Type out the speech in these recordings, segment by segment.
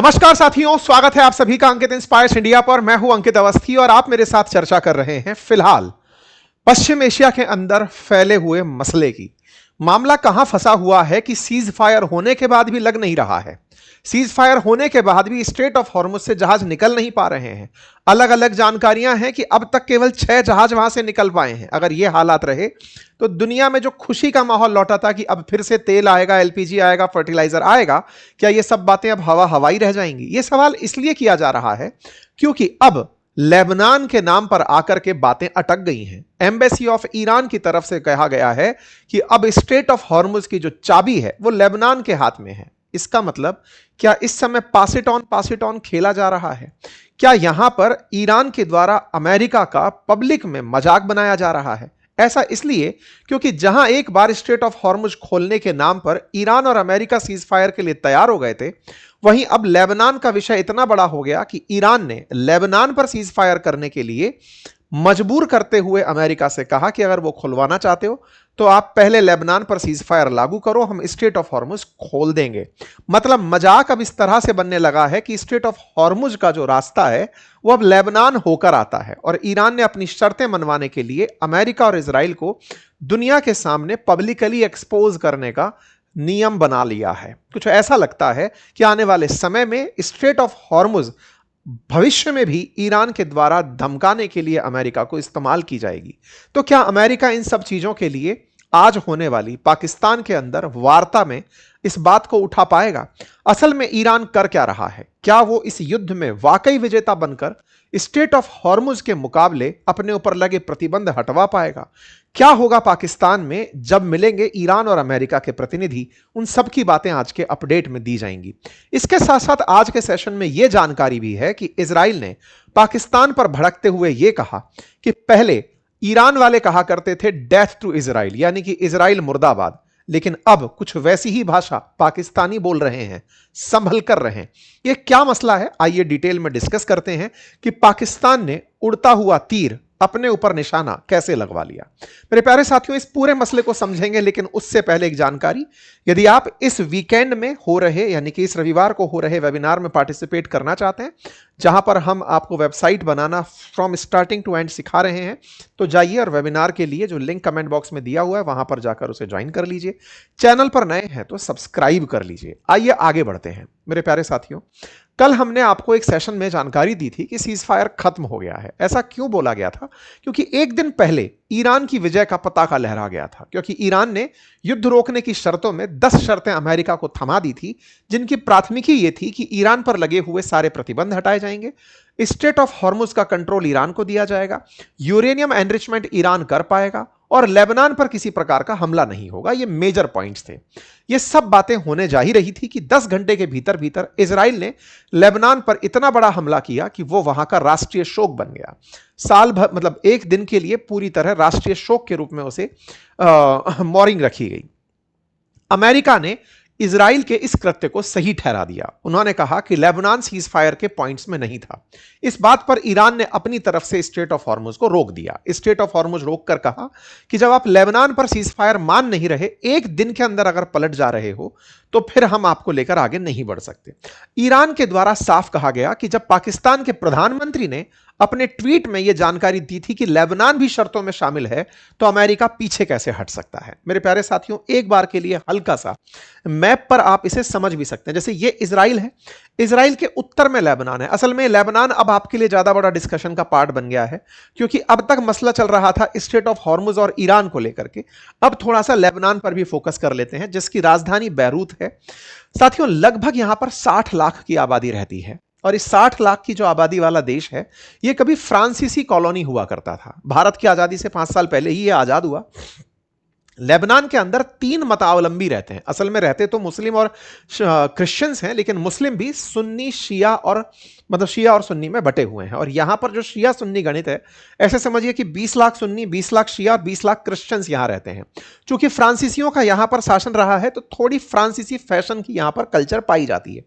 नमस्कार साथियों, स्वागत है आप सभी का अंकित इंस्पायर्स इंडिया पर। मैं हूं अंकित अवस्थी और आप मेरे साथ चर्चा कर रहे हैं फिलहाल पश्चिम एशिया के अंदर फैले हुए मसले की। मामला कहां फंसा हुआ है कि सीज फायर होने के बाद भी लग नहीं रहा है। सीज फायर होने के बाद भी स्ट्रेट ऑफ हॉर्मुज से जहाज निकल नहीं पा रहे हैं। अलग अलग जानकारियां हैं कि अब तक केवल 6 जहाज वहां से निकल पाए हैं। अगर यह हालात रहे तो दुनिया में जो खुशी का माहौल लौटा था कि अब फिर से तेल आएगा, एलपीजी आएगा, फर्टिलाइजर आएगा, क्या ये सब बातें अब हवा हवाई रह जाएंगी? ये सवाल इसलिए किया जा रहा है क्योंकि अब लेबनान के नाम पर आकर के बातें अटक गई हैं। एम्बेसी ऑफ ईरान की तरफ से कहा गया है कि अब स्ट्रेट ऑफ हॉर्मुज की जो चाबी है वो लेबनान के हाथ में है। इसका मतलब क्या इस समय पास इट ऑन खेला जा रहा है? क्या यहां पर ईरान के द्वारा अमेरिका का पब्लिक में मजाक बनाया जा रहा है? ऐसा इसलिए क्योंकि जहां एक बार स्ट्रेट ऑफ हॉर्मुज खोलने के नाम पर ईरान और अमेरिका सीज फायर के लिए तैयार हो गए थे, वहीं अब लेबनान का विषय इतना बड़ा हो गया कि ईरान ने लेबनान पर सीज फायर करने के लिए मजबूर करते हुए अमेरिका से कहा कि अगर वो खुलवाना चाहते हो तो आप पहले लेबनान पर सीज फायर लागू करो, हम स्ट्रेट ऑफ हॉर्मुज खोल देंगे। मतलब मजाक अब इस तरह से बनने लगा है कि स्ट्रेट ऑफ हॉर्मुज का जो रास्ता है वो अब लेबनान होकर आता है और ईरान ने अपनी शर्तें मनवाने के लिए अमेरिका और इजराइल को दुनिया के सामने पब्लिकली एक्सपोज करने का नियम बना लिया है। कुछ ऐसा लगता है कि आने वाले समय में स्ट्रेट ऑफ हॉर्मुज भविष्य में भी ईरान के द्वारा धमकाने के लिए अमेरिका को इस्तेमाल की जाएगी। तो क्या अमेरिका इन सब चीजों के लिए आज होने वाली पाकिस्तान के अंदर वार्ता में इस बात को उठा पाएगा? असल में ईरान कर क्या रहा है? क्या वो इस युद्ध में वाकई विजेता बनकर स्ट्रेट ऑफ हॉर्मुज के मुकाबले अपने ऊपर लगे प्रतिबंध हटवा पाएगा? क्या होगा पाकिस्तान में जब मिलेंगे ईरान और अमेरिका के प्रतिनिधि? उन सब की बातें आज के अपडेट में दी जाएंगी। इसके साथ साथ आज के सेशन में यह जानकारी भी है कि इजराइल ने पाकिस्तान पर भड़कते हुए यह कहा कि पहले ईरान वाले कहा करते थे डेथ टू इजराइल, यानी कि इजराइल मुर्दाबाद, लेकिन अब कुछ वैसी ही भाषा पाकिस्तानी बोल रहे हैं, संभल कर रहे हैं। यह क्या मसला है, आइए डिटेल में डिस्कस करते हैं कि पाकिस्तान ने उड़ता हुआ तीर अपने ऊपर निशाना कैसे लगवा लिया। मेरे प्यारे साथियों, इस पूरे मसले को समझेंगे, लेकिन उससे पहले एक जानकारी। यदि आप इस वीकेंड में हो रहे, यानी कि इस रविवार को हो रहे वेबिनार में पार्टिसिपेट करना चाहते हैं, जहां पर हम आपको वेबसाइट बनाना फ्रॉम स्टार्टिंग टू एंड सिखा रहे हैं, तो जाइए और वेबिनार के लिए जो लिंक कमेंट बॉक्स में दिया हुआ है वहां पर जाकर उसे ज्वाइन कर लीजिए। चैनल पर नए हैं तो सब्सक्राइब कर लीजिए। आइए आगे बढ़ते हैं। मेरे प्यारे साथियों, कल हमने आपको एक सेशन में जानकारी दी थी कि सीज फायर खत्म हो गया है। ऐसा क्यों बोला गया था? क्योंकि एक दिन पहले ईरान की विजय का पताका लहरा गया था, क्योंकि ईरान ने युद्ध रोकने की शर्तों में 10 शर्तें अमेरिका को थमा दी थी, जिनकी प्राथमिकी यह थी कि ईरान पर लगे हुए सारे प्रतिबंध हटाए जाएंगे, स्ट्रेट ऑफ हॉर्मुज का कंट्रोल ईरान को दिया जाएगा, यूरेनियम एनरिचमेंट ईरान कर पाएगा और लेबनान पर किसी प्रकार का हमला नहीं होगा। ये मेजर पॉइंट्स थे। ये सब बातें होने जा ही रही थी कि 10 घंटे के भीतर भीतर इजराइल ने लेबनान पर इतना बड़ा हमला किया कि वो वहां का राष्ट्रीय शोक बन गया। साल भर, मतलब एक दिन के लिए पूरी तरह राष्ट्रीय शोक के रूप में उसे मॉर्निंग रखी गई। अमेरिका ने इजराइल के इस कृत्य को सही ठहरा दिया। उन्होंने कहा कि लेबनान सीज फायर के पॉइंट्स में नहीं था। इस बात पर ईरान ने अपनी तरफ से स्ट्रेट ऑफ हॉर्मुज को रोक दिया। स्ट्रेट ऑफ हॉर्मुज रोककर कहा कि जब आप लेबनान पर सीज फायर मान नहीं रहे, एक दिन के अंदर अगर पलट जा रहे हो, तो फिर हम आपको लेकर आगे नहीं बढ़ सकते। ईरान के द्वारा साफ कहा गया कि जब पाकिस्तान के प्रधानमंत्री ने अपने ट्वीट में यह जानकारी दी थी कि लेबनान भी शर्तों में शामिल है, तो अमेरिका पीछे कैसे हट सकता है? मेरे प्यारे साथियों, एक बार के लिए हल्का सा मैप पर आप इसे समझ भी सकते हैं। जैसे ये इजराइल है, इजराइल के उत्तर में लेबनान है। असल में लेबनान अब आपके लिए ज्यादा बड़ा डिस्कशन का पार्ट बन गया है, क्योंकि अब तक मसला चल रहा था स्ट्रेट ऑफ हॉर्मुज और ईरान को लेकर के। अब थोड़ा सा लेबनान पर भी फोकस कर लेते हैं, जिसकी राजधानी बैरूत है। साथियों, लगभग यहां पर 60 लाख की आबादी रहती है और इस 60 लाख की जो आबादी वाला देश है, यह कभी फ्रांसीसी कॉलोनी हुआ करता था। भारत की आजादी से 5 साल पहले ही यह आजाद हुआ। लेबनान के अंदर 3 मतावलंबी रहते हैं। असल में रहते तो मुस्लिम और क्रिश्चियंस हैं, लेकिन मुस्लिम भी सुन्नी शिया और मतलब शिया और सुन्नी में बटे हुए हैं। और यहां पर जो शिया सुन्नी गणित है, ऐसे समझिए कि 20 लाख सुन्नी, 20 लाख शिया और 20 लाख क्रिश्चियंस यहां रहते हैं। चूंकि फ्रांसीसियों का यहां पर शासन रहा है, तो थोड़ी फ्रांसीसी फैशन की यहां पर कल्चर पाई जाती है।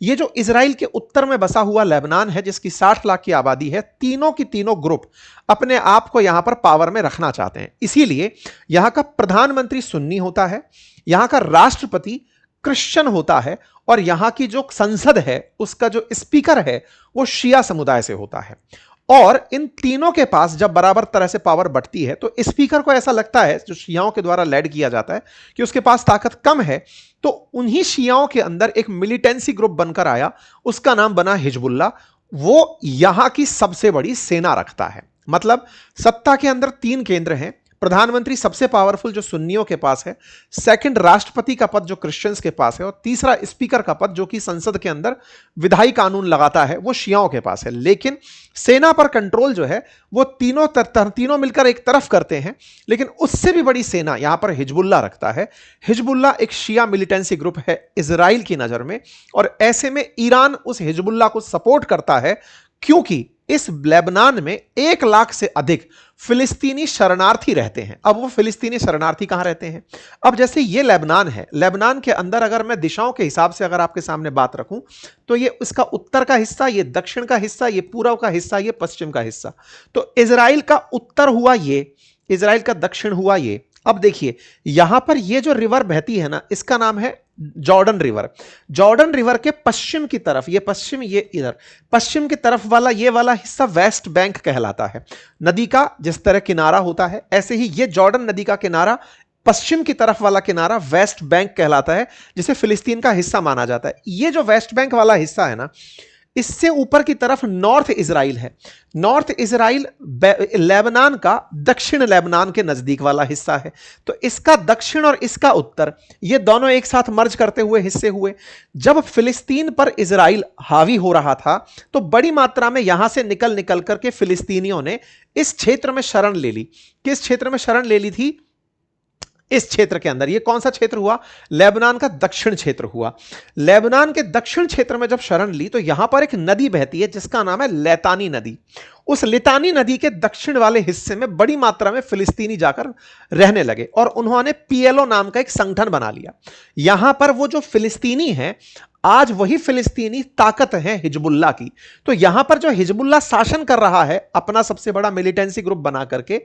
ये जो इजराइल के उत्तर में बसा हुआ लेबनान है, जिसकी 60 लाख की आबादी है, तीनों की तीनों ग्रुप अपने आप को यहां पर पावर में रखना चाहते हैं। इसीलिए यहां का प्रधानमंत्री सुन्नी होता है, यहां का राष्ट्रपति क्रिश्चियन होता है और यहां की जो संसद है उसका जो स्पीकर है वो शिया समुदाय से होता है। और इन तीनों के पास जब बराबर तरह से पावर बढ़ती है तो स्पीकर को ऐसा लगता है, जो शियाओं के द्वारा लेड किया जाता है, कि उसके पास ताकत कम है, तो उन्हीं शियाओं के अंदर एक मिलिटेंसी ग्रुप बनकर आया, उसका नाम बना हिजबुल्ला। वो यहां की सबसे बड़ी सेना रखता है। मतलब सत्ता के अंदर तीन केंद्र हैं। प्रधानमंत्री सबसे पावरफुल जो सुन्नियों के पास है, सेकंड राष्ट्रपति का पद जो क्रिश्चियंस के पास है, और तीसरा स्पीकर का पद जो कि संसद के अंदर विधायी कानून लगाता है वो शियाओं के पास है। लेकिन सेना पर कंट्रोल जो है वो तीनों मिलकर एक तरफ करते हैं, लेकिन उससे भी बड़ी सेना यहां पर हिजबुल्ला रखता है। हिजबुल्ला एक शिया मिलिटेंसी ग्रुप है इजराइल की नजर में, और ऐसे में ईरान उस हिजबुल्ला को सपोर्ट करता है, क्योंकि इस लेबनान में 1 लाख से अधिक फिलिस्तीनी शरणार्थी रहते हैं। अब वो फिलिस्तीनी शरणार्थी कहां रहते हैं? अब जैसे ये लेबनान है, लेबनान के अंदर अगर मैं दिशाओं के हिसाब से अगर आपके सामने बात रखूं तो ये इसका उत्तर का हिस्सा, ये दक्षिण का हिस्सा, ये पूर्व का हिस्सा, ये पश्चिम का हिस्सा। तो इजराइल का उत्तर हुआ ये, इजराइल का दक्षिण हुआ ये। अब देखिए यहां पर ये जो रिवर बहती है ना, इसका नाम है जॉर्डन रिवर। जॉर्डन रिवर के पश्चिम की तरफ, ये पश्चिम, ये इधर पश्चिम की तरफ वाला ये वाला हिस्सा वेस्ट बैंक कहलाता है। नदी का जिस तरह किनारा होता है, ऐसे ही ये जॉर्डन नदी का किनारा, पश्चिम की तरफ वाला किनारा वेस्ट बैंक कहलाता है, जिसे फिलिस्तीन का हिस्सा माना जाता है। ये जो वेस्ट बैंक वाला हिस्सा है ना, इससे ऊपर की तरफ नॉर्थ इजराइल है। नॉर्थ इजराइल लेबनान का दक्षिण लेबनान के नजदीक वाला हिस्सा है। तो इसका दक्षिण और इसका उत्तर, ये दोनों एक साथ मर्ज करते हुए हिस्से हुए। जब फिलिस्तीन पर इजराइल हावी हो रहा था तो बड़ी मात्रा में यहां से निकल निकल करके फिलिस्तीनियों ने इस क्षेत्र में शरण ले ली। किस क्षेत्र में शरण ले ली थी? इस क्षेत्र के अंदर। ये कौन सा क्षेत्र हुआ? लेबनान का दक्षिण क्षेत्र हुआ। लेबनान के दक्षिण क्षेत्र में जब शरण ली तो यहां पर एक नदी बहती है जिसका नाम है लितानी नदी। उस लितानी नदी के दक्षिण वाले हिस्से में बड़ी मात्रा में फिलिस्तीनी जाकर रहने लगे और उन्होंने पीएलओ नाम का एक संगठन बना लिया। यहां पर वो जो फिलिस्तीनी है, आज वही फिलिस्तीनी ताकत है हिजबुल्ला की। तो यहां पर जो हिजबुल्ला शासन कर रहा है अपना सबसे बड़ा मिलिटेंसी ग्रुप बना करके,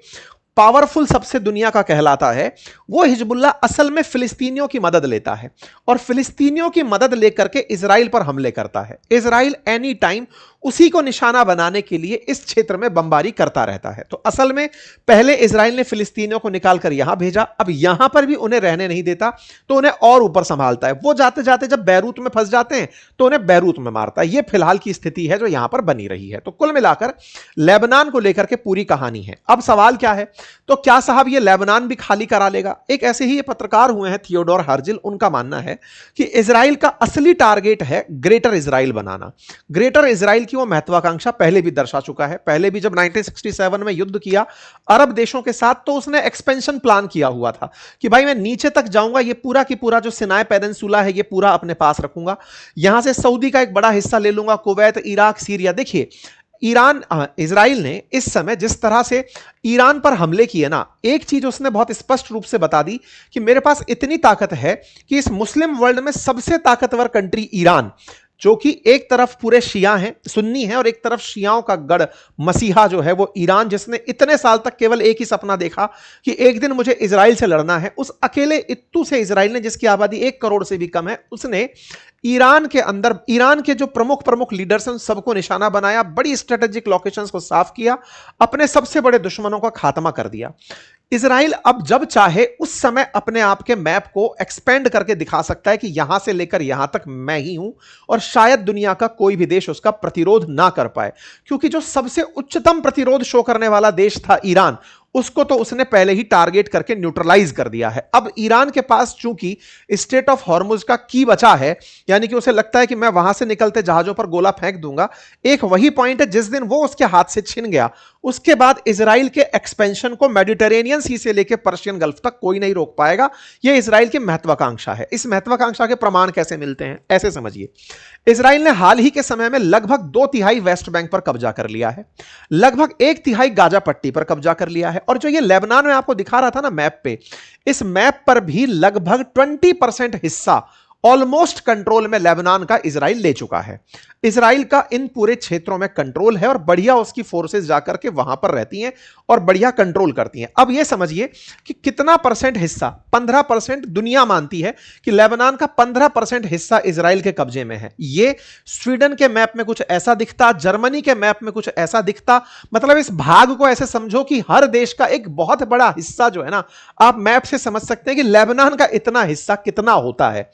पावरफुल सबसे दुनिया का कहलाता है, वो हिजबुल्ला असल में फिलिस्तीनियों की मदद लेता है और फिलिस्तीनियों की मदद लेकर के इजराइल पर हमले करता है। इजराइल एनी टाइम उसी को निशाना बनाने के लिए इस क्षेत्र में बमबारी करता रहता है। तो असल में पहले इजराइल ने फिलिस्तीनियों को निकालकर यहां भेजा, अब यहां पर भी उन्हें रहने नहीं देता तो उन्हें और ऊपर संभालता है। वो जाते जाते जब बैरूत में फंस जाते हैं तो उन्हें बैरूत में मारता है। यह फिलहाल की स्थिति है जो यहां पर बनी रही है। तो कुल मिलाकर लेबनान को लेकर के पूरी कहानी है। अब सवाल क्या है? तो क्या साहब ये लेबनान भी खाली करा लेगा? एक ऐसे ही पत्रकार हुए हैं थियोडोर हर्जिल, उनका मानना है कि इजराइल का असली टारगेट है ग्रेटर इजराइल बनाना। ग्रेटर इजराइल की वो महत्वाकांक्षा पहले भी दर्शा चुका है। पहले भी जब 1967 में युद्ध किया अरब देशों के साथ तो उसने एक्सपेंशन प्लान किया हुआ था कि भाई मैं नीचे तक जाऊंगा, ये पूरा की पूरा जो सिनाई पेनिनसुला है ये पूरा अपने पास रखूंगा, यहां से सऊदी का एक बड़ा हिस्सा ले लूंगा, कुवैत, इराक, सीरिया। देखिए इजराइल ने इस समय जिस तरह से ईरान पर हमले किए ना, एक चीज उसने बहुत स्पष्ट रूप से बता दी कि मेरे पास इतनी ताकत है कि इस मुस्लिम वर्ल्ड में सबसे ताकतवर कंट्री ईरान, जो कि एक तरफ पूरे शिया हैं, सुन्नी हैं, और एक तरफ शियाओं का गढ़ मसीहा जो है वो ईरान, जिसने इतने साल तक केवल एक ही सपना देखा कि एक दिन मुझे इजराइल से लड़ना है, उस अकेले इत्तू से इजराइल ने, जिसकी आबादी 1 करोड़ से भी कम है, उसने ईरान के अंदर ईरान के जो प्रमुख लीडर्स हैं उन सबको निशाना बनाया, बड़ी स्ट्रेटेजिक लोकेशंस को साफ किया, अपने सबसे बड़े दुश्मनों का खात्मा कर दिया। इजराइल अब जब चाहे उस समय अपने आप के मैप को एक्सपेंड करके दिखा सकता है कि यहां से लेकर यहां तक मैं ही हूं, और शायद दुनिया का कोई भी देश उसका प्रतिरोध ना कर पाए, क्योंकि जो सबसे उच्चतम प्रतिरोध शो करने वाला देश था ईरान, उसको तो उसने पहले ही टारगेट करके न्यूट्रलाइज कर दिया है। अब ईरान के पास चूंकि स्टेट ऑफ हॉर्मुज का की बचा है, यानी कि उसे लगता है कि मैं वहां से निकलते जहाजों पर गोला फेंक दूंगा, एक वही पॉइंट है जिस दिन वो उसके हाथ से छिन गया उसके बाद इजराइल के एक्सपेंशन को मेडिटेरेनियन सी से लेकर पर्शियन गल्फ तक कोई नहीं रोक पाएगा। यह इजराइल की महत्वाकांक्षा है। इस महत्वाकांक्षा के प्रमाण कैसे मिलते हैं? ऐसे समझिए, इजराइल ने हाल ही के समय में लगभग 2/3 वेस्ट बैंक पर कब्जा कर लिया है, लगभग 1/3 गाजा पट्टी पर कब्जा कर लिया है, और जो ये लेबनान में आपको दिखा रहा था ना मैप पे, इस मैप पर भी लगभग 20% हिस्सा ऑलमोस्ट कंट्रोल में लेबनान का इजराइल ले चुका है। इजराइल का इन पूरे क्षेत्रों में कंट्रोल है और बढ़िया उसकी फोर्सेस जाकर के वहां पर रहती हैं और बढ़िया कंट्रोल करती हैं। अब यह समझिए कि कितना परसेंट हिस्सा, 15% दुनिया मानती है कि लेबनान का 15% हिस्सा इजराइल के कब्जे में है। यह स्वीडन के मैप में कुछ ऐसा दिखता, जर्मनी के मैप में कुछ ऐसा दिखता। मतलब इस भाग को ऐसे समझो कि हर देश का एक बहुत बड़ा हिस्सा जो है ना, आप मैप से समझ सकते हैं कि लेबनान का इतना हिस्सा कितना होता है।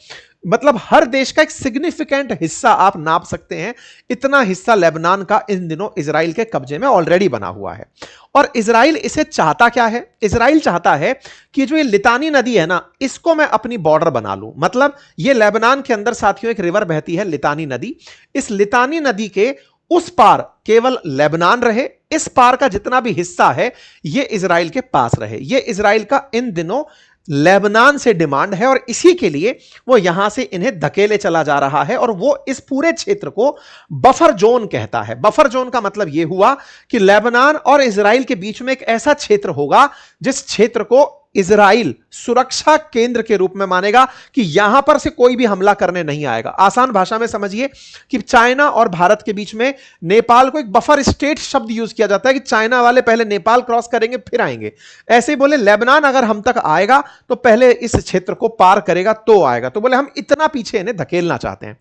मतलब हर देश का एक सिग्निफिकेंट हिस्सा आप नाप सकते हैं, इतना हिस्सा लेबनान का इन दिनों इजराइल के कब्जे में ऑलरेडी बना हुआ है। और इजराइल इसे चाहता क्या है? इजराइल चाहता है कि जो ये लितानी नदी है ना, इसको मैं अपनी बॉर्डर बना लूं। मतलब ये लेबनान के अंदर साथियों एक रिवर बहती है, लितानी नदी। इस लितानी नदी के उस पार केवल लेबनान रहे, इस पार का जितना भी हिस्सा है ये इजराइल के पास रहे। ये इजराइल का इन दिनों लेबनान से डिमांड है और इसी के लिए वो यहां से इन्हें धकेले चला जा रहा है और वो इस पूरे क्षेत्र को बफर जोन कहता है। बफर जोन का मतलब यह हुआ कि लेबनान और इजराइल के बीच में एक ऐसा क्षेत्र होगा जिस क्षेत्र को इजराइल सुरक्षा केंद्र के रूप में मानेगा कि यहां पर से कोई भी हमला करने नहीं आएगा। आसान भाषा में समझिए कि चाइना और भारत के बीच में नेपाल को एक बफर स्टेट शब्द यूज किया जाता है कि चाइना वाले पहले नेपाल क्रॉस करेंगे फिर आएंगे। ऐसे ही बोले लेबनान अगर हम तक आएगा तो पहले इस क्षेत्र को पार करेगा तो आएगा। तो बोले हम इतना पीछे इन्हें धकेलना चाहते हैं।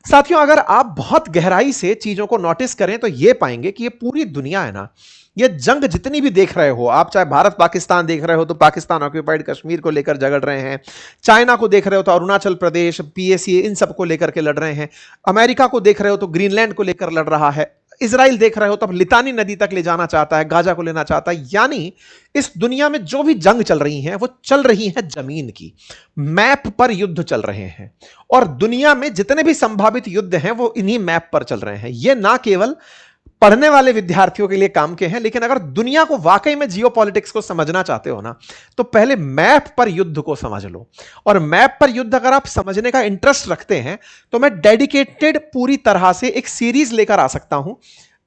साथियों, अगर आप बहुत गहराई से चीजों को नोटिस करें तो यह पाएंगे कि यह पूरी दुनिया है ना, ये जंग जितनी भी देख रहे हो आप, चाहे भारत पाकिस्तान देख रहे हो तो पाकिस्तान ऑक्यूपाइड कश्मीर को लेकर झगड़ रहे हैं, चाइना को देख रहे हो तो अरुणाचल प्रदेश, पीएसी, इन सब को लेकर के लड़ रहे हैं, अमेरिका को देख रहे हो तो ग्रीनलैंड को लेकर लड़ रहा है, इजराइल देख रहे हो तो अब लितानी नदी तक ले जाना चाहता है, गाजा को लेना चाहता है। यानी इस दुनिया में जो भी जंग चल रही हैं वो चल रही हैं जमीन की, मैप पर युद्ध चल रहे हैं। और दुनिया में जितने भी संभावित युद्ध हैं वो इन्हीं मैप पर चल रहे हैं। ये ना केवल पढ़ने वाले विद्यार्थियों के लिए काम के हैं, लेकिन अगर दुनिया को वाकई में जियोपॉलिटिक्स को समझना चाहते हो ना, तो पहले मैप पर युद्ध को समझ लो। और मैप पर युद्ध अगर आप समझने का इंटरेस्ट रखते हैं तो मैं डेडिकेटेड पूरी तरह से एक सीरीज लेकर आ सकता हूं,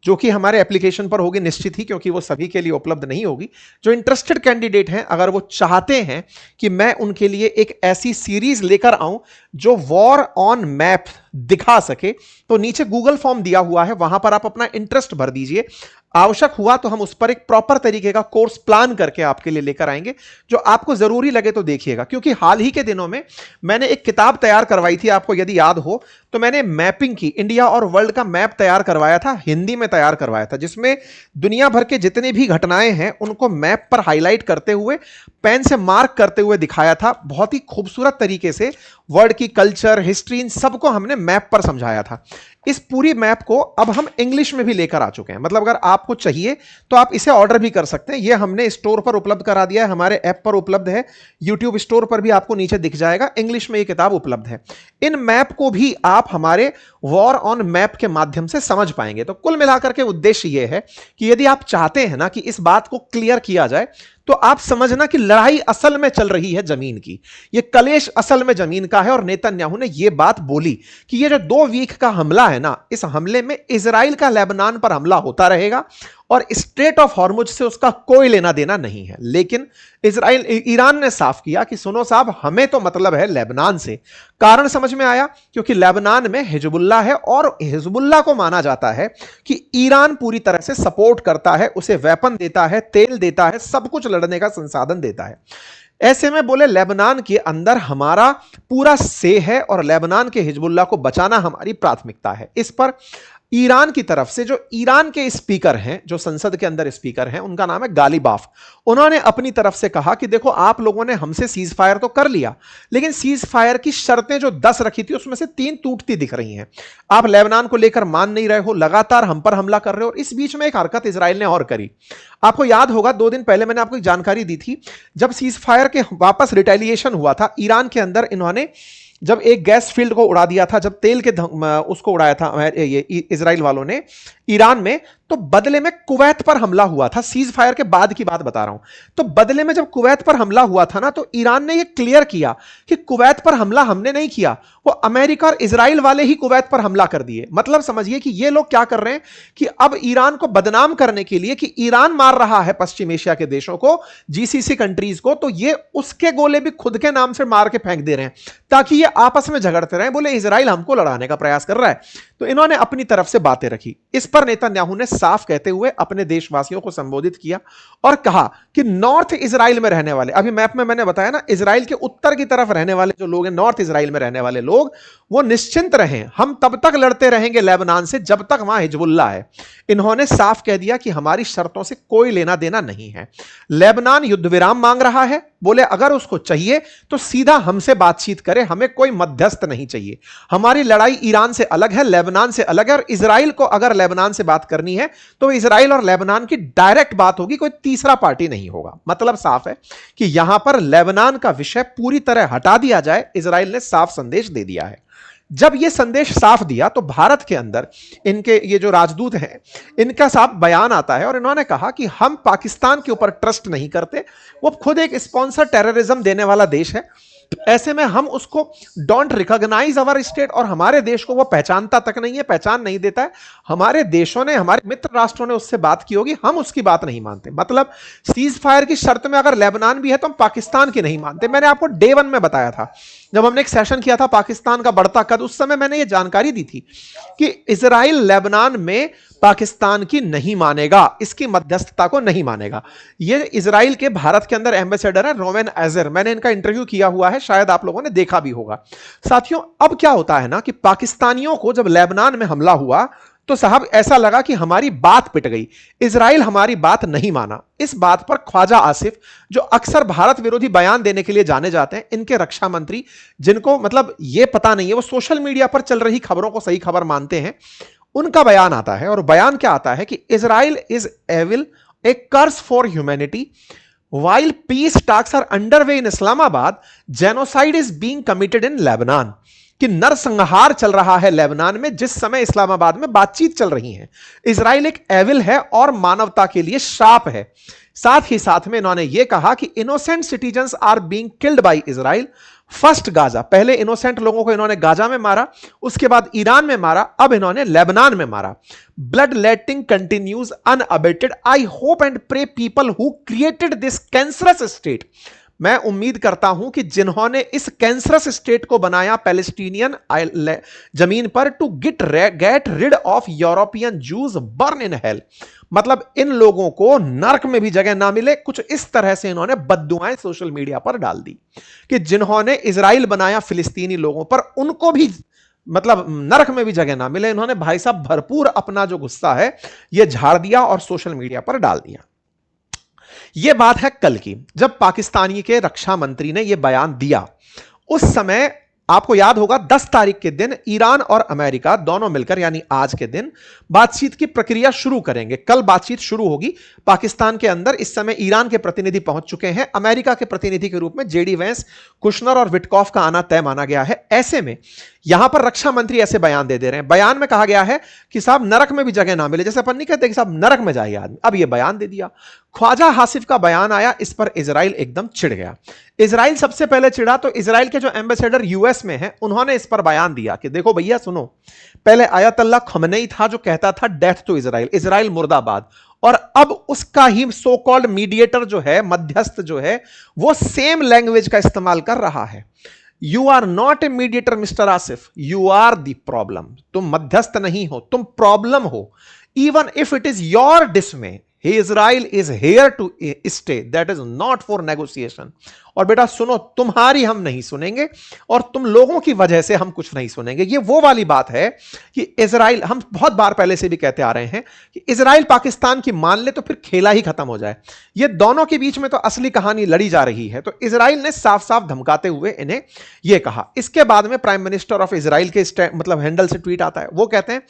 जो कि हमारे एप्लीकेशन पर होगी निश्चित ही, क्योंकि वो सभी के लिए उपलब्ध नहीं होगी। जो इंटरेस्टेड कैंडिडेट हैं, अगर वो चाहते हैं कि मैं उनके लिए एक ऐसी सीरीज लेकर आऊं जो वॉर ऑन मैप दिखा सके, तो नीचे गूगल फॉर्म दिया हुआ है, वहां पर आप अपना इंटरेस्ट भर दीजिए। आवश्यक हुआ तो हम उस पर एक प्रॉपर तरीके का कोर्स प्लान करके आपके लिए लेकर आएंगे, जो आपको जरूरी लगे तो देखिएगा। क्योंकि हाल ही के दिनों में मैंने एक किताब तैयार करवाई थी, आपको यदि याद हो तो मैंने मैपिंग की, इंडिया और वर्ल्ड का मैप तैयार करवाया था, हिंदी में तैयार करवाया था, जिसमें दुनिया भर के जितने भी घटनाएं हैं उनको मैप पर हाईलाइट करते हुए, पेन से मार्क करते हुए दिखाया था। बहुत ही खूबसूरत तरीके से वर्ल्ड की कल्चर, हिस्ट्री, इन सबको हमने मैप पर समझाया था। इस पूरी मैप को अब हम इंग्लिश में भी लेकर आ चुके हैं। मतलब अगर आपको चाहिए तो आप इसे ऑर्डर भी कर सकते हैं। ये हमने स्टोर पर उपलब्ध करा दिया है, हमारे ऐप पर उपलब्ध है, यूट्यूब स्टोर पर भी आपको नीचे दिख जाएगा, इंग्लिश में ये किताब उपलब्ध है। इन मैप को भी आप हमारे वॉर ऑन मैप के माध्यम से समझ पाएंगे। तो कुल मिलाकर के उद्देश्य यह है कि यदि आप चाहते हैं ना कि इस बात को क्लियर किया जाए, तो आप समझना कि लड़ाई असल में चल रही है जमीन की, ये कलेश असल में जमीन का है। और नेतन्याहू ने यह बात बोली कि ये जो 2 वीक का हमला है ना, इस हमले में इजराइल का लेबनान पर हमला होता रहेगा और स्ट्रेट ऑफ हॉर्मुज से उसका कोई लेना देना नहीं है। लेकिन ईरान ने साफ किया कि सुनो साहब, हमें तो मतलब है लेबनान से। कारण समझ में आया, क्योंकि लेबनान में हिजबुल्लाह है और हिजबुल्लाह को माना जाता है कि ईरान पूरी तरह से सपोर्ट करता है, उसे वेपन देता है, तेल देता है, सब कुछ लड़ने का संसाधन देता है। ऐसे में बोले लेबनान के अंदर हमारा पूरा से है और लेबनान के हिजबुल्लाह को बचाना हमारी प्राथमिकता है। इस पर ईरान की तरफ से जो ईरान के स्पीकर हैं, जो संसद के अंदर स्पीकर हैं, उनका नाम है गालिबाफ, उन्होंने अपनी तरफ से कहा कि देखो आप लोगों ने हमसे सीज फायर तो कर लिया, लेकिन सीज फायर की शर्तें जो 10 रखी थी उसमें से 3 टूटती दिख रही हैं। आप लेबनान को लेकर मान नहीं रहे हो, लगातार हम पर हमला कर रहे हो। और इस बीच में एक हरकत इजराइल ने और करी। आपको याद होगा 2 दिन पहले मैंने आपको एक जानकारी दी थी, जब सीज फायर के वापस रिटेलिएशन हुआ था ईरान के अंदर, इन्होंने जब एक गैस फील्ड को उड़ा दिया था, जब तेल के उसको उड़ाया था ये इजराइल वालों ने ईरान में, तो बदले में कुवैत पर हमला हुआ था, सीज फायर के बाद की बात बता रहा हूं। तो बदले में जब कुवैत पर हमला हुआ था ना, तो ईरान ने यह क्लियर किया कि कुवैत पर हमला हमने नहीं किया, वो अमेरिका और इजराइल वाले ही कुवैत पर हमला कर दिए। मतलब समझिए कि ये लोग क्या कर रहे हैं कि अब ईरान को बदनाम करने के लिए कि ईरान मार रहा है पश्चिम एशिया के देशों को, जीसीसी कंट्रीज को, तो ये उसके गोले भी खुद के नाम से मार के फेंक दे रहे हैं ताकि ये आपस में झगड़ते रहे। बोले इजराइल हमको लड़ाने का प्रयास कर रहा है, तो इन्होंने अपनी तरफ से बातें रखी। इस पर नेतन्याहू ने साफ कहते हुए अपने देशवासियों को संबोधित किया और कहा कि नॉर्थ इजराइल में रहने वाले, अभी मैप में मैंने बताया ना, इजराइल के उत्तर की तरफ रहने वाले जो लोग हैं, नॉर्थ इजराइल में रहने वाले लोग, वो निश्चिंत रहें, हम तब तक लड़ते रहेंगे लेबनान से जब तक वहां हिजबुल्लाह है। इन्होंने साफ कह दिया कि हमारी शर्तों से कोई लेना देना नहीं है। लेबनान युद्ध विराम मांग रहा है, बोले अगर उसको चाहिए तो सीधा हमसे बातचीत करे, हमें कोई मध्यस्थ नहीं चाहिए। हमारी लड़ाई ईरान से अलग है, लेबनान से अलग है, और इजराइल को अगर लेबनान से बात करनी है तो इजराइल और लेबनान की डायरेक्ट बात होगी, कोई तीसरा पार्टी नहीं होगा। मतलब साफ है कि यहां पर लेबनान का विषय पूरी तरह हटा दिया जाए, इजराइल ने साफ संदेश दे दिया है। जब यह संदेश साफ दिया तो भारत के अंदर इनके ये जो राजदूत हैं, इनका साफ बयान आता है और इन्होंने कहा कि हम पाकिस्तान के ऊपर ट्रस्ट नहीं करते, वो खुद एक स्पॉन्सर टेररिज्म देने वाला देश है, ऐसे में हम उसको डोंट रिकॉग्नाइज अवर स्टेट, और हमारे देश को वो पहचानता तक नहीं है, पहचान नहीं देता है। हमारे देशों ने, हमारे मित्र राष्ट्रों ने उससे बात की होगी, हम उसकी बात नहीं मानते। मतलब सीज फायर की शर्त में अगर लेबनान भी है तो हम पाकिस्तान की नहीं मानते। मैंने आपको डे 1 में बताया था, जब हमने एक सेशन किया था पाकिस्तान का बढ़ता कद, उस समय मैंने ये जानकारी दी थी कि इजराइल लेबनान में पाकिस्तान की नहीं मानेगा, इसकी मध्यस्थता को नहीं मानेगा। ये इजराइल के भारत के अंदर एम्बेसडर है रोवेन एजर, मैंने इनका इंटरव्यू किया हुआ है, शायद आप लोगों ने देखा भी होगा। साथियों, अब क्या होता है ना कि पाकिस्तानियों को जब लेबनान में हमला हुआ तो साहब ऐसा लगा कि हमारी बात पिट गई, इजराइल हमारी बात नहीं माना। इस बात पर ख्वाजा आसिफ, जो अक्सर भारत विरोधी बयान देने के लिए जाने जाते हैं, इनके रक्षा मंत्री, जिनको मतलब ये पता नहीं है, वो सोशल मीडिया पर चल रही खबरों को सही खबर मानते हैं, उनका बयान आता है। और बयान क्या आता है कि Israel is evil, a curse for humanity, while peace talks are underway in Islamabad, genocide is being committed in Lebanon। कि नरसंहार चल रहा है लेबनान में जिस समय इस्लामाबाद में बातचीत चल रही है। इजराइल एक एविल है और मानवता के लिए शाप है। साथ ही साथ में इन्होंने यह कहा कि innocent citizens are being killed by Israel, first Gaza, पहले इनोसेंट लोगों को इन्होंने गाजा में मारा, उसके बाद ईरान में मारा, अब इन्होंने लेबनान में मारा। Blood letting continues unabated. I hope and pray people who created this cancerous state, मैं उम्मीद करता हूं कि जिन्होंने इस कैंसरस स्टेट को बनाया पैलेस्टीनियन जमीन पर, to get rid of European Jews burn in hell, मतलब इन लोगों को नरक में भी जगह ना मिले। कुछ इस तरह से इन्होंने बद्दुआएं सोशल मीडिया पर डाल दी कि जिन्होंने इजराइल बनाया फिलिस्तीनी लोगों पर, उनको भी मतलब नरक में भी जगह ना मिले। इन्होंने भाई साहब भरपूर अपना जो गुस्सा है यह झाड़ दिया और सोशल मीडिया पर डाल दिया। यह बात है कल की, जब पाकिस्तानी के रक्षा मंत्री ने यह बयान दिया। उस समय आपको याद होगा 10 तारीख के दिन ईरान और अमेरिका दोनों मिलकर, यानी आज के दिन, बातचीत की प्रक्रिया शुरू करेंगे। कल बातचीत शुरू होगी पाकिस्तान के अंदर। इस समय ईरान के प्रतिनिधि पहुंच चुके हैं, अमेरिका के प्रतिनिधि के रूप में जेडी वेंस, कुशनर और विटकॉफ का आना तय माना गया है। ऐसे में यहां पर रक्षा मंत्री ऐसे बयान दे रहे हैं। बयान में कहा गया है कि साहब नरक में भी जगह ना मिले, जैसे अपन नहीं कहते कि साहब नरक में जाइए आदमी, अब यह बयान दे दिया। ख्वाजा हासिफ का बयान आया, इस पर इजराइल एकदम चिढ़ गया। इजराइल सबसे पहले चिढ़ा तो इजराइल के जो एम्बेसडर यूएस में हैं, उन्होंने इस पर बयान दिया कि देखो भैया सुनो, पहले आयतुल्लाह खमनेई था जो कहता था डेथ टू इजराइल, इजराइल मुर्दाबाद, और अब उसका ही सो कॉल्ड मीडिएटर जो है, मध्यस्थ जो है, वो सेम लैंग्वेज का इस्तेमाल कर रहा है। You are not a mediator mister Asif, you are the problem. तुम मध्यस्थ नहीं हो, तुम प्रॉब्लम हो। Even if it is your dismay, Israel is here to stay, that is not for negotiation। और बेटा सुनो, तुम्हारी हम नहीं सुनेंगे और तुम लोगों की वजह से हम कुछ नहीं सुनेंगे। ये वो वाली बात है कि इजराइल, हम बहुत बार पहले से भी कहते आ रहे हैं कि इजराइल पाकिस्तान की मान ले तो फिर खेला ही खत्म हो जाए। ये दोनों के बीच में तो असली कहानी लड़ी जा रही है। तो इजराइल ने साफ साफ धमकाते हुए इन्हें यह कहा। इसके बाद में प्राइम मिनिस्टर ऑफ इजराइल के मतलब हैंडल से ट्वीट आता है, वो कहते हैं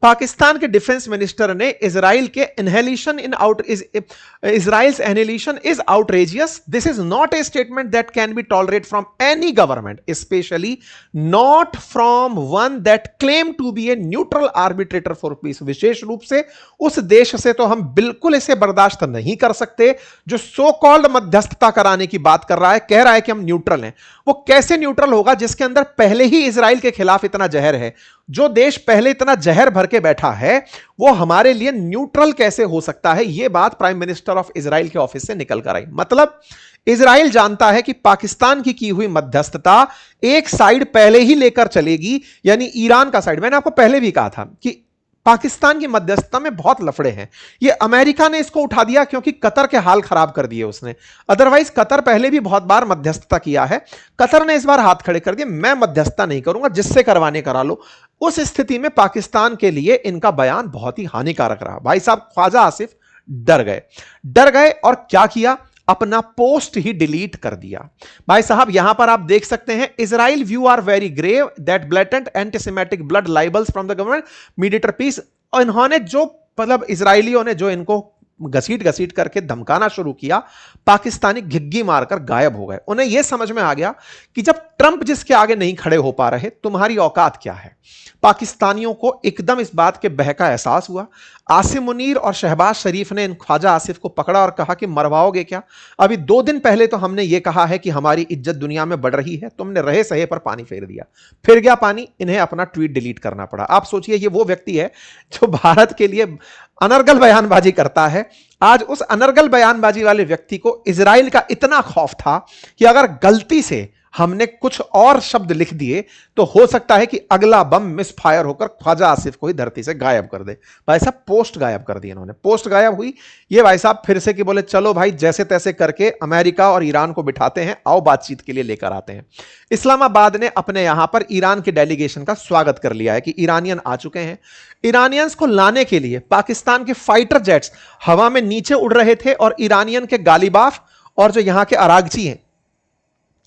पाकिस्तान के डिफेंस मिनिस्टर ने इजराइल के annihilation in out Israel's annihilation is outrageous, this is not a statement statement that can be tolerate from any government, specially not from one that claim to be a neutral arbitrator for peace. विशेष रूप से उस देश से तो हम बिल्कुल इसे बर्दाश्त नहीं कर सकते जो सो कॉल्ड मध्यस्थता कराने की बात कर रहा है, कह रहा है कि हम न्यूट्रल हैं। वो कैसे न्यूट्रल होगा जिसके अंदर पहले ही इजराइल के खिलाफ इतना जहर है? जो देश पहले इतना जहर भर के बैठा है वो हमारे लिए न्यूट्रल कैसे हो सकता है? यह बात प्राइम मिनिस्टर ऑफ इजराइल के ऑफिस से निकल कर आई। मतलब इजराइल जानता है कि पाकिस्तान की हुई मध्यस्थता एक साइड पहले ही लेकर चलेगी, यानी ईरान का साइड। मैंने आपको पहले भी कहा था कि पाकिस्तान की मध्यस्थता में बहुत लफड़े हैं। ये अमेरिका ने इसको उठा दिया क्योंकि कतर के हाल खराब कर दिए उसने। अदरवाइज कतर पहले भी बहुत बार मध्यस्थता किया है। कतर ने इस बार हाथ खड़े कर दिए, मैं मध्यस्थता नहीं करूंगा, जिससे करवाने करा लो। उस स्थिति में पाकिस्तान के लिए इनका बयान बहुत ही हानिकारक रहा। भाई साहब ख्वाजा आसिफ डर गए और क्या किया? अपना पोस्ट ही डिलीट कर दिया। भाई साहब यहां पर आप देख सकते हैं, Israel view are very grave that blatant antisemitic blood libels from the government mediator peace. और इन्होंने जो मतलब इजरायलियों ने जो इनको घसीट घसीट करके धमकाना शुरू किया, पाकिस्तानी घिग्गी मारकर गायब हो गए। उन्हें यह समझ में आ गया कि जब ट्रंप जिसके आगे नहीं खड़े हो पा रहे, तुम्हारी औकात क्या है। पाकिस्तानियों को एकदम इस बात के बह का एहसास हुआ। आसिम मुनीर और शहबाज शरीफ ने इन ख्वाजा आसिफ को पकड़ा और कहा कि मरवाओगे क्या? अभी 2 दिन पहले तो हमने ये कहा है कि हमारी इज्जत दुनिया में बढ़ रही है, तुमने रहे सहे पर पानी फेर दिया। फिर गया पानी, इन्हें अपना ट्वीट डिलीट करना पड़ा। आप सोचिए ये वो व्यक्ति है जो भारत के लिए अनर्गल बयानबाजी करता है। आज उस अनर्गल बयानबाजी वाले व्यक्ति को इजराइल का इतना खौफ था कि अगर गलती से हमने कुछ और शब्द लिख दिए तो हो सकता है कि अगला बम मिसफायर होकर ख्वाजा आसिफ को ही धरती से गायब कर दे। भाई साहब पोस्ट गायब कर दी इन्होंने। पोस्ट गायब हुई, ये भाई साहब फिर से कि बोले चलो भाई जैसे तैसे करके अमेरिका और ईरान को बिठाते हैं, आओ बातचीत के लिए लेकर आते हैं। इस्लामाबाद ने अपने यहां पर ईरान के डेलीगेशन का स्वागत कर लिया है कि ईरानियन आ चुके हैं। ईरानियंस को लाने के लिए पाकिस्तान के फाइटर जेट्स हवा में नीचे उड़ रहे थे और ईरानियन के गालिबाफ और जो यहां के अरागची हैं,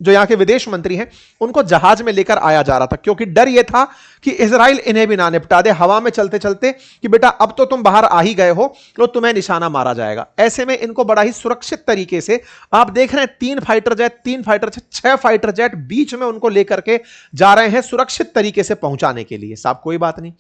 जो यहां के विदेश मंत्री हैं, उनको जहाज में लेकर आया जा रहा था, क्योंकि डर यह था कि इजराइल इन्हें भी ना निपटा दे हवा में चलते चलते कि बेटा अब तो तुम बाहर आ ही गए हो, तो तुम्हें निशाना मारा जाएगा। ऐसे में इनको बड़ा ही सुरक्षित तरीके से, आप देख रहे हैं 3 फाइटर जेट 6 फाइटर जेट बीच में उनको लेकर के जा रहे हैं सुरक्षित तरीके से पहुंचाने के लिए। साहब कोई बात नहीं।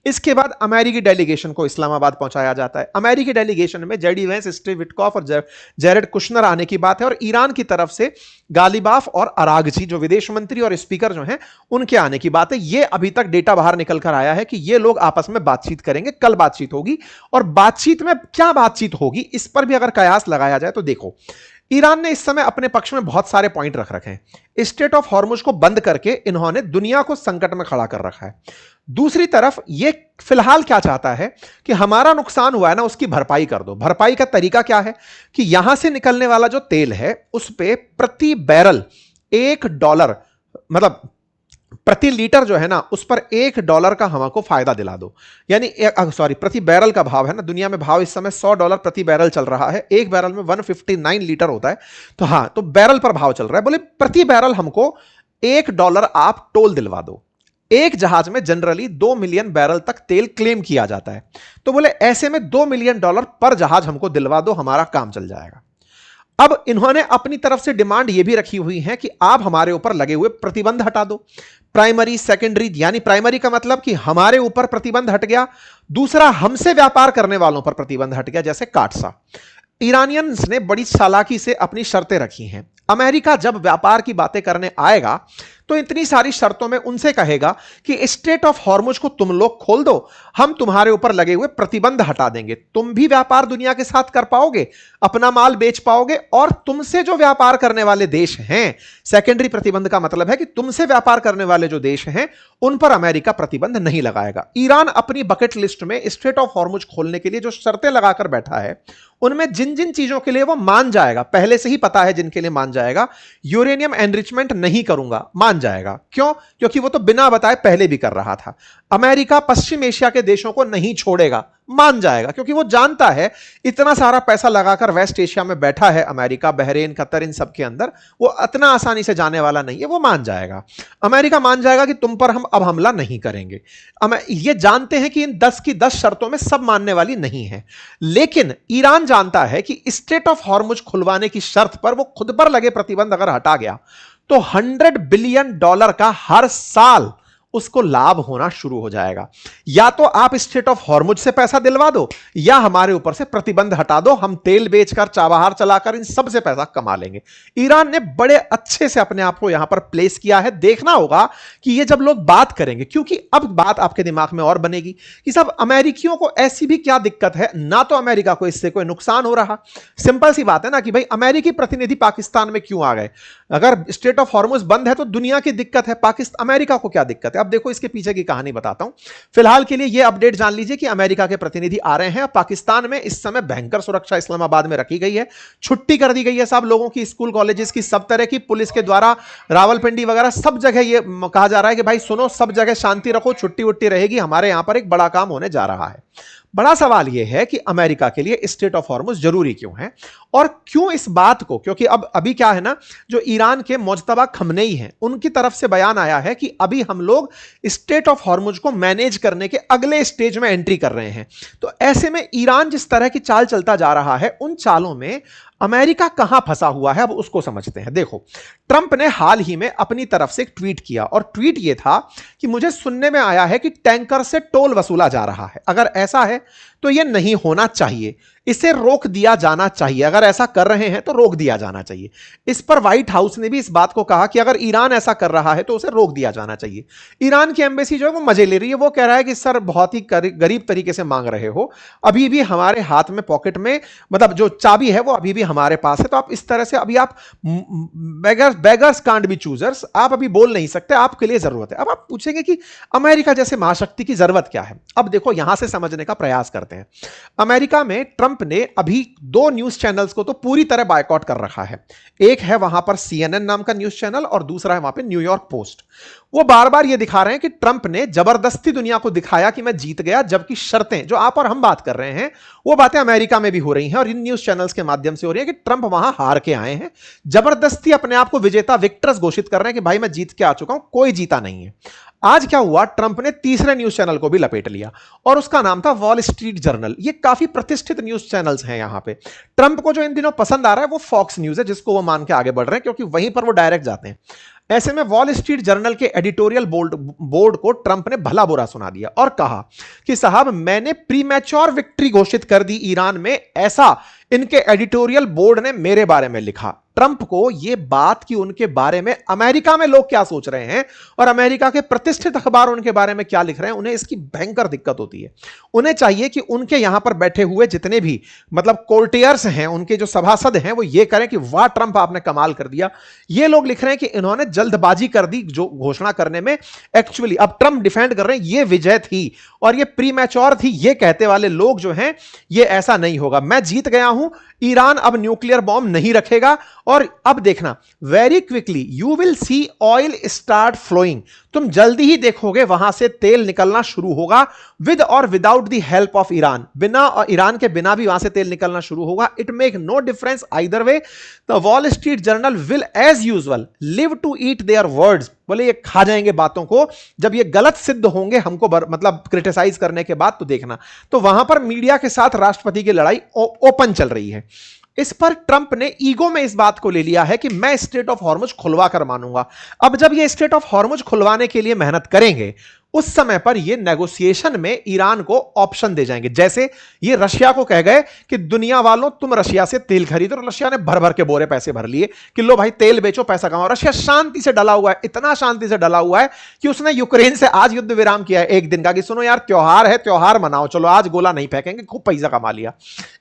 इसके बाद अमेरिकी डेलीगेशन को इस्लामाबाद पहुंचाया जाता है। अमेरिकी डेलीगेशन में जेडी वेंस, स्टीव विटकॉफ और जेरेड कुशनर आने की बात है, और ईरान की तरफ से गालिबाफ और अरागची जो विदेश मंत्री और स्पीकर जो हैं उनके आने की बात है। यह अभी तक डेटा बाहर निकल कर आया है कि ये लोग आपस में बातचीत करेंगे, कल बातचीत होगी। और बातचीत में क्या बातचीत होगी इस पर भी अगर कयास लगाया जाए तो देखो, ईरान ने इस समय अपने पक्ष में बहुत सारे पॉइंट रख रखे हैं। स्ट्रेट ऑफ हॉर्मुज को बंद करके इन्होंने दुनिया को संकट में खड़ा कर रखा है। दूसरी तरफ ये फिलहाल क्या चाहता है कि हमारा नुकसान हुआ है ना, उसकी भरपाई कर दो। भरपाई का तरीका क्या है कि यहां से निकलने वाला जो तेल है उस पे प्रति बैरल $1, मतलब प्रति लीटर जो है ना उस पर $1 का हमको फायदा दिला दो। यानी प्रति बैरल का भाव है ना, दुनिया में भाव इस समय $100 प्रति बैरल चल रहा है। एक बैरल में 159 लीटर होता है, तो हाँ, तो बैरल पर भाव चल रहा है। बोले प्रति बैरल हमको $1 आप टोल दिलवा दो। एक जहाज में जनरली 2 मिलियन बैरल तक तेल क्लेम किया जाता है, तो बोले ऐसे में $2 मिलियन पर जहाज हमको दिलवा दो, हमारा काम चल जाएगा। अब इन्होंने अपनी तरफ से डिमांड यह भी रखी हुई है कि आप हमारे ऊपर लगे हुए प्रतिबंध हटा दो। प्राइमरी, सेकेंडरी, यानी प्राइमरी का मतलब कि हमारे ऊपर प्रतिबंध हट गया, दूसरा हमसे व्यापार करने वालों पर प्रतिबंध हट गया, जैसे काटसा। ईरानियंस ने बड़ी चालाकी से अपनी शर्तें रखी हैं। अमेरिका जब व्यापार की बातें करने आएगा तो इतनी सारी शर्तों में उनसे कहेगा कि स्ट्रेट ऑफ हॉर्मुज को तुम लोग खोल दो, हम तुम्हारे ऊपर लगे हुए प्रतिबंध हटा देंगे, तुम भी व्यापार दुनिया के साथ कर पाओगे, अपना माल बेच पाओगे, और तुमसे जो व्यापार करने वाले देश हैं, सेकेंडरी प्रतिबंध का मतलब है कि तुमसे व्यापार करने वाले जो देश हैं उन पर अमेरिका प्रतिबंध नहीं लगाएगा। ईरान अपनी बकेट लिस्ट में स्ट्रेट ऑफ हॉर्मुज खोलने के लिए जो शर्तें लगाकर बैठा है, उनमें जिन जिन चीजों के लिए वो मान जाएगा, पहले से ही पता है जिनके लिए मान जाएगा। यूरेनियम एनरिचमेंट नहीं करूंगा, मान जाएगा। क्यों? क्योंकि वो तो बिना बताए पहले भी कर रहा था। अमेरिका पश्चिम एशिया के देशों को नहीं छोड़ेगा, मान जाएगा, क्योंकि वो जानता है इतना सारा पैसा लगाकर वेस्ट एशिया में बैठा है अमेरिका, बहरीन, कतर, इन सब के अंदर, वो इतना आसानी से जाने वाला नहीं है, वो मान जाएगा। अमेरिका मान जाएगा कि तुम पर हम अब हमला नहीं करेंगे। ये जानते हैं कि इन 10 की 10 शर्तों में सब मानने वाली नहीं है, लेकिन ईरान जानता है कि स्ट्रेट ऑफ हॉर्मुज खुलवाने की शर्त पर वो खुद पर लगे प्रतिबंध अगर हटा गया तो $100 बिलियन का हर साल उसको लाभ होना शुरू हो जाएगा। या तो आप स्ट्रेट ऑफ हॉर्मुज से पैसा दिलवा दो, या हमारे ऊपर से प्रतिबंध हटा दो, हम तेल बेचकर, चाबहार चलाकर इन सब से पैसा कमा लेंगे। ईरान ने बड़े अच्छे से अपने आप को यहां पर प्लेस किया है। देखना होगा कि ये जब लोग बात करेंगे, क्योंकि अब बात आपके दिमाग में और बनेगी कि सब अमेरिकियों को ऐसी भी क्या दिक्कत है, ना तो अमेरिका को इससे कोई नुकसान हो रहा। सिंपल सी बात है ना कि भाई अमेरिकी प्रतिनिधि पाकिस्तान में क्यों आ गए? अगर स्ट्रेट ऑफ हॉर्मुज बंद है तो दुनिया की दिक्कत है, पाकिस्तान अमेरिका को क्या दिक्कत है? अब देखो इसके पीछे की कहानी बताता हूं। फिलहाल के लिए यह अपडेट जान लीजिए कि अमेरिका के प्रतिनिधि आ रहे हैं। पाकिस्तान में इस समय भयंकर सुरक्षा इस्लामाबाद में रखी गई है, छुट्टी कर दी गई है सब लोगों की, स्कूल कॉलेजेस की, सब तरह की, पुलिस के द्वारा रावलपिंडी वगैरह सब जगह यह कहा जा रहा है कि भाई सुनो, सब जगह शांति रखो, छुट्टी वुट्टी रहेगी, हमारे यहां पर एक बड़ा काम होने जा रहा है। बड़ा सवाल यह है कि अमेरिका के लिए स्ट्रेट ऑफ हॉर्मुज जरूरी क्यों है, और क्यों इस बात को, क्योंकि अब अभी क्या है ना, जो ईरान के मुज्तबा खमनेई हैं उनकी तरफ से बयान आया है कि अभी हम लोग स्ट्रेट ऑफ हॉर्मुज को मैनेज करने के अगले स्टेज में एंट्री कर रहे हैं। तो ऐसे में ईरान जिस तरह की चाल चलता जा रहा है, उन चालों में अमेरिका कहां फंसा हुआ है, अब उसको समझते हैं। देखो, ट्रंप ने हाल ही में अपनी तरफ से एक ट्वीट किया, और ट्वीट यह था कि मुझे सुनने में आया है कि टैंकर से टोल वसूला जा रहा है। अगर ऐसा है तो यह नहीं होना चाहिए, इसे रोक दिया जाना चाहिए। अगर ऐसा कर रहे हैं तो रोक दिया जाना चाहिए। इस पर व्हाइट हाउस ने भी इस बात को कहा कि अगर ईरान ऐसा कर रहा है तो उसे रोक दिया जाना चाहिए। ईरान की एम्बेसी जो है वो मजे ले रही है, वो कह रहा है कि सर बहुत ही गरीब तरीके से मांग रहे हो, अभी भी हमारे हाथ में पॉकेट में, मतलब जो चाबी है वो अभी भी हमारे पास है, तो आप इस तरह से अभी आप बेगर्स कांट बी चूजर्स, आप अभी बोल नहीं सकते, आपके लिए जरूरत है। अब आप पूछेंगे कि अमेरिका जैसे महाशक्ति की जरूरत क्या है? अब देखो, यहां से समझने का प्रयास करते हैं। अमेरिका में ट्रंप ने अभी 2 न्यूज चैनल्स को तो पूरी तरह बायकॉट कर रखा है। एक है वहां पर CNN नाम का न्यूज चैनल, और दूसरा है वहां पे न्यूयॉर्क पोस्ट। वो बार बार ये दिखा रहे हैं कि ट्रंप ने जबरदस्ती दुनिया को दिखाया कि मैं जीत गया, जबकि शर्तें जो आप और हम बात कर रहे हैं वो बातें अमेरिका में भी हो रही हैं, और इन न्यूज चैनल्स के माध्यम से हो रही है कि ट्रंप वहां हार के आए हैं, जबरदस्ती अपने आप को विजेता, विक्टर्स घोषित कर रहे हैं कि भाई मैं जीत के आ चुका हूं, कोई जीता नहीं है। आज क्या हुआ, ट्रंप ने तीसरे न्यूज चैनल को भी लपेट लिया, और उसका नाम था वॉल स्ट्रीट जर्नल। ये काफी प्रतिष्ठित न्यूज चैनल्स हैं यहां पे। ट्रंप को जो इन दिनों पसंद आ रहा है वो फॉक्स न्यूज है, जिसको वो मान के आगे बढ़ रहे हैं, क्योंकि वहीं पर वो डायरेक्ट जाते हैं। ऐसे में वॉल स्ट्रीट जर्नल के एडिटोरियल बोर्ड को ट्रंप ने भला बुरा सुना दिया और कहा कि साहब मैंने प्रीमैच्योर विक्ट्री घोषित कर दी ईरान में, ऐसा इनके एडिटोरियल बोर्ड ने मेरे बारे में लिखा। ट्रंप को यह बात कि उनके बारे में अमेरिका में लोग क्या सोच रहे हैं और अमेरिका के प्रतिष्ठित अखबार उनके बारे में क्या लिख रहे हैं, उन्हें इसकी भयंकर दिक्कत होती है। उन्हें चाहिए कि उनके यहां पर बैठे हुए जितने भी मतलब कोर्टियर्स हैं, उनके जो सभासद हैं, वो ये करें कि वाह ट्रंप आपने कमाल कर दिया। ये लोग लिख रहे हैं कि इन्होंने जल्दबाजी कर दी जो घोषणा करने में, एक्चुअली अब ट्रंप डिफेंड कर रहे हैं ये विजय थी और ये प्रीमैच्योर थी। ये कहते वाले लोग जो हैं, ये ऐसा नहीं होगा, मैं जीत गया हूं, ईरान अब न्यूक्लियर बॉम्ब नहीं रखेगा। और अब देखना, very quickly you will see oil start flowing, तुम जल्दी ही देखोगे वहां से तेल निकलना शुरू होगा, विद और without the help of Iran, बिना और ईरान के बिना भी वहां से तेल निकलना शुरू होगा। It make no difference either way, the Wall Street Journal will as usual live to eat their words. बोले ये खा जाएंगे बातों को, जब ये गलत सिद्ध होंगे हमको मतलब क्रिटिसाइज करने के बाद, तो देखना। तो वहां पर मीडिया के साथ राष्ट्रपति की लड़ाई ओपन चल रही है। इस पर ट्रंप ने ईगो में इस बात को ले लिया है कि मैं स्ट्रेट ऑफ हॉर्मुज खुलवा कर मानूंगा। अब जब ये स्ट्रेट ऑफ हॉर्मुज खुलवाने के लिए मेहनत करेंगे, उस समय पर ये नेगोशिएशन में ईरान को ऑप्शन दे जाएंगे। जैसे ये रशिया को कह गए कि दुनिया वालों तुम रशिया से तेल खरीदो, रशिया ने भर भर के बोरे पैसे भर लिए कि लो भाई तेल बेचो, पैसा कमाओ। रशिया शांति से डला हुआ है, इतना शांति से डला हुआ है कि उसने यूक्रेन से आज युद्ध विराम किया है एक दिन का, कि सुनो यार त्योहार है, त्योहार मनाओ, चलो आज गोला नहीं फेंकेंगे, खूब पैसा कमा लिया।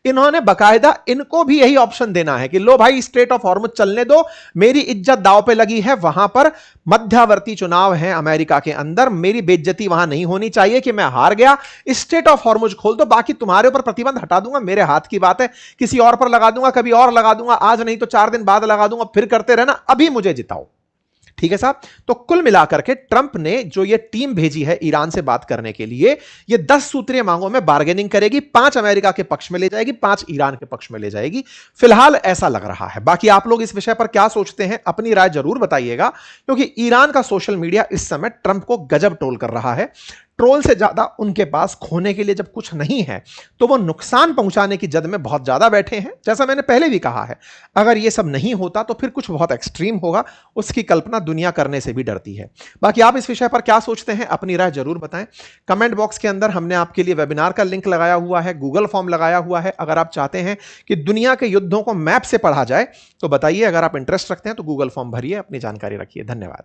इन्होंने बकायदा इनको भी यही ऑप्शन देना है कि लो भाई स्ट्रेट ऑफ हॉर्मुज चलने दो, मेरी इज्जत दांव पे लगी है, वहां पर मध्यावर्ती चुनाव है अमेरिका के अंदर, मेरी बेइज्जती वहां नहीं होनी चाहिए कि मैं हार गया, स्ट्रेट ऑफ हॉर्मुज खोल दो, बाकी तुम्हारे ऊपर प्रतिबंध हटा दूंगा, मेरे हाथ की बात है, किसी और पर लगा दूंगा, कभी और लगा दूंगा, आज नहीं तो 4 दिन बाद लगा दूंगा, फिर करते रहना, अभी मुझे जिताओ। ठीक है साहब। तो कुल मिलाकर के ट्रंप ने जो ये टीम भेजी है ईरान से बात करने के लिए, ये 10 सूत्रीय मांगों में बार्गेनिंग करेगी, 5 अमेरिका के पक्ष में ले जाएगी, 5 ईरान के पक्ष में ले जाएगी। फिलहाल ऐसा लग रहा है। बाकी आप लोग इस विषय पर क्या सोचते हैं, अपनी राय जरूर बताइएगा, क्योंकि ईरान का सोशल मीडिया इस समय ट्रंप को गजब ट्रोल कर रहा है। ट्रोल से ज्यादा उनके पास खोने के लिए जब कुछ नहीं है तो वो नुकसान पहुंचाने की जद में बहुत ज्यादा बैठे हैं। जैसा मैंने पहले भी कहा है, अगर ये सब नहीं होता तो फिर कुछ बहुत एक्सट्रीम होगा, उसकी कल्पना दुनिया करने से भी डरती है। बाकी आप इस विषय पर क्या सोचते हैं, अपनी राय जरूर बताएं। कमेंट बॉक्स के अंदर हमने आपके लिए वेबिनार का लिंक लगाया हुआ है, गूगल फॉर्म लगाया हुआ है। अगर आप चाहते हैं कि दुनिया के युद्धों को मैप से पढ़ा जाए तो बताइए। अगर आप इंटरेस्ट रखते हैं तो गूगल फॉर्म भरिए, अपनी जानकारी रखिए। धन्यवाद।